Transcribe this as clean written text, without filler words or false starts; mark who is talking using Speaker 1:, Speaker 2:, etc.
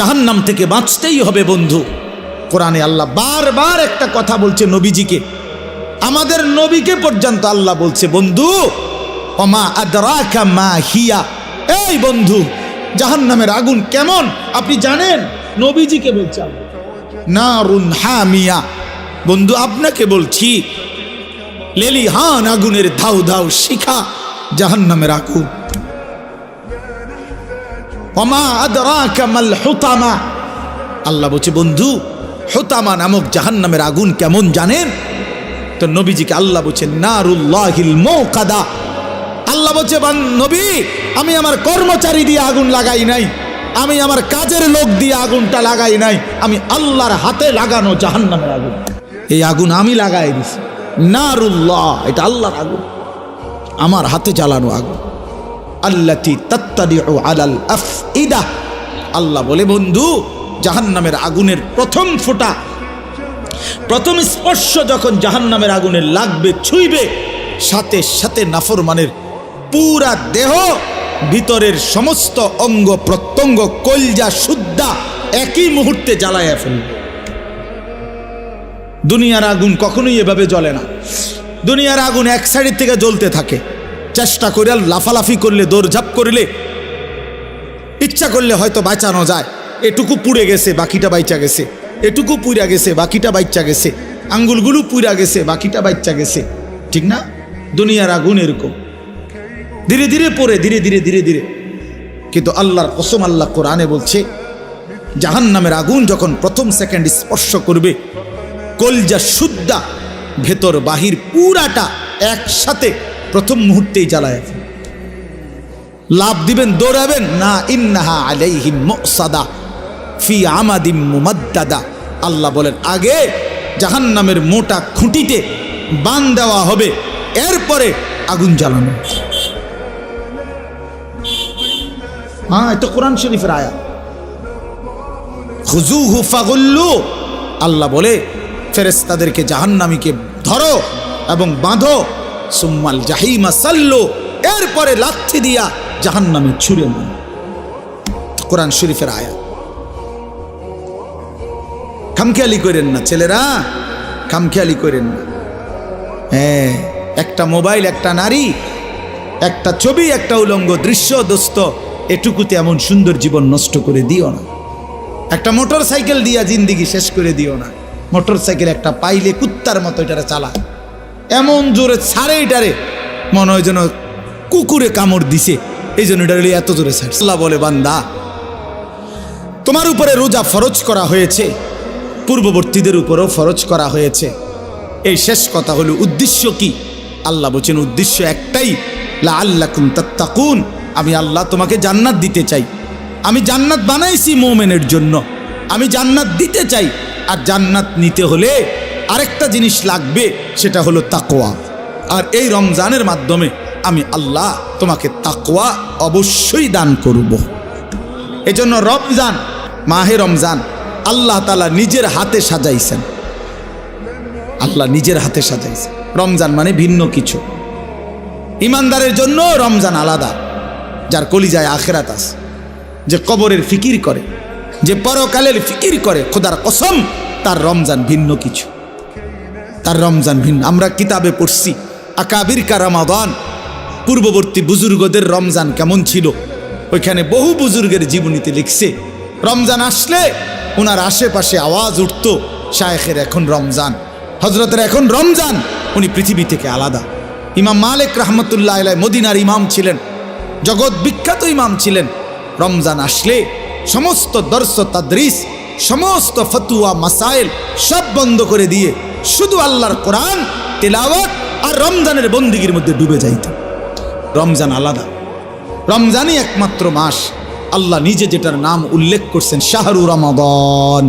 Speaker 1: জাহান্নাম থেকে বাঁচতেই হবে বন্ধু। কোরআনে আল্লাহ বারবার একটা কথা বলছে নবীজিকে, আমাদের নবীকে পর্যন্ত আল্লাহ বলছে বন্ধু ওমা আদরাকা মা হিয়া, এই বন্ধু জাহান্নামের আগুন কেমন আপনি জানেন? নবীজিকে বলছে আল্লাহ। নারুন হামিয়া, বন্ধু আপনাকে বলছি লেলিহান আগুনের ধাউ ধাউ শিখা জাহান্নামের আগুন। ওমা আদরাকা মাল হুতামা, আল্লাহ বলছে বন্ধু হুতামা নামক জাহান্নামের আগুন কেমন জানেন? তো নবীজিকে আল্লাহ বলছে নারুল্লাহিল মুকাদা, আল্লাহ বলছে নবী আমি আমার কর্মচারী দিয়ে আগুন লাগাই নাই, আমি আমার কাজের লোক দিয়ে আগুনটা লাগাই নাই, আমি আল্লাহর হাতে লাগানো জাহান্নামের আগুন, এই আগুন আমি লাগাই দিছি। নারুল্লাহ, এটা আল্লাহর আগুন, আমার হাতে জ্বালানো আগুন। আল্লাতী তাত্তারিউ আলাল আফইদা, আল্লাহ বলে বন্ধু জাহান্নামের আগুনের প্রথম ফোঁটা, প্রথম স্পর্শ যখন জাহান্নামের আগুনের লাগবে, ছুঁইবে, সাথে সাথে নাফরমানের পুরা দেহ, ভিতরের সমস্ত অঙ্গ প্রত্যঙ্গ, কলজা সুদ্ধা একই মুহূর্তে জ্বালায়া ফেলবে। দুনিয়ার আগুন কখনোই এভাবে জ্বলে না। দুনিয়ার আগুন এক সাইড থেকে জ্বলতে থাকে, চেষ্টা করে লাফালাফি করলে, দৌড়ঝাঁপ করলে, ইচ্ছা করলে হয়তো বাঁচানো যায়। এটুকু পুড়ে গেছে বাকিটা বাইচা গেছে, এটুকু পুড়া গেছে বাকিটা বাইচা গেছে, আঙ্গুলগুলো পুড়া গেছে বাকিটা বাইচা গেছে, ঠিক না? দুনিয়ার আগুন এরকম ধীরে ধীরে পড়ে, ধীরে ধীরে ধীরে ধীরে। কিন্তু আল্লাহর কসম, আল্লাহ কোরআনে বলছে জাহান্নামের আগুন যখন প্রথম সেকেন্ড স্পর্শ করবে, কলজা সুদ্ধা ভেতর বাহির পুরাটা একসাথে প্রথম মুহূর্তেই জ্বালায় লাভ দিবেন, দৌড়াবেন না। ইন্নাহা আলাইহিম মুসাদা ফি আমাদিম মুমাদ্দাদা, আল্লাহ বলেন আগে জাহান্নামের মোটা খুঁটিতে বান দেওয়া হবে, এরপরে আগুন জ্বালানো। হ্যাঁ, এটা কোরআন শরীফের আয়াত। খুজুহু ফাগুল্লু, আল্লাহ বলে ফেরেশতাদেরকে জাহান্নামীকে ধরো এবং বাঁধো, সুম্মাল জাহিমা সাল্লু, এরপরে লাথি দিয়া জাহান্নামে ছুঁড়ে মারো। কোরআন শরীফের আয়াত। খামখেয়ালি করেন না ছেলেরা, খামখেয়ালি করেন না। হ্যাঁ, একটা মোবাইল, একটা নারী, একটা ছবি, একটা উলঙ্গ দৃশ্য, দোস্ত এটুকুতে এমন সুন্দর জীবন নষ্ট করে দিও না। একটা মোটর সাইকেল দিয়া জিন্দিগি শেষ করে দিও না। মোটর সাইকেল একটা পাইলে কুত্তার মতো এটারে চালা, এমন জোরে ছাড়ে এটারে মনে হয় যেন কুকুরে কামড় দিছে, এই জন্য এটা এত জোরে ছাড়ে। আল্লাহ বলে বান্দা তোমার উপরে রোজা ফরজ করা হয়েছে, পূর্ববর্তীদের উপরেও ফরজ করা হয়েছে। এই শেষ কথা হলো উদ্দেশ্য কি? আল্লাহ বলছেন উদ্দেশ্য একটাই, লাআল্লাকুম তাত্তাকুন, আমি আল্লাহ তোমাকে জান্নাত দিতে চাই। আমি জান্নাত বানাইছি মুমিনের জন্য, আমি জান্নাত দিতে চাই। আর জান্নাত নিতে হলে আরেকটা জিনিস লাগবে, সেটা হলো তাকওয়া। আর এই রমজানের মাধ্যমে আমি আল্লাহ তোমাকে তাকওয়া অবশ্যই দান করব। এজন্য রমজান, মাহে রমজান আল্লাহ তাআলা নিজের হাতে সাজাইছেন। আল্লাহ নিজের হাতে সাজাইছেন। রমজান মানে ভিন্ন কিছু। ইমানদারের জন্য রমজান আলাদা, যার কলিজায় আখিরাত আছে, যে কবরের ফিকির করে, যে পরকালের ফিকির করে, খোদার কসম তার রমজান ভিন্ন কিছু, তার রমজান ভিন্ন। আমরা কিতাবে পড়ছি আকাবির কা রমাদান, পূর্ববর্তী বুজুর্গদের রমজান কেমন ছিল, ওইখানে বহু বুজুর্গের জীবনীতে লিখছে রমজান আসলে ওনার আশেপাশে আওয়াজ উঠত, শায়েখের এখন রমজান, হজরতের এখন রমজান, উনি পৃথিবী থেকে আলাদা। ইমাম মালিক রহমতুল্লাহ আলাইহি মদিনার ইমাম ছিলেন, জগৎ বিখ্যাত ইমাম ছিলেন। রমজান আসলে সমস্ত দর্স তাদরিস, সমস্ত ফতুয়া মাসাইল সব বন্ধ করে দিয়ে শুধু আল্লাহর কোরআন তেলাওয়াত আর রমজানের বন্দিগির মধ্যে ডুবে যাইত। রমজান আলাদা, রমজানই একমাত্র মাস আল্লাহ নিজে যেটার নাম উল্লেখ করছেন শাহরু রমাদান।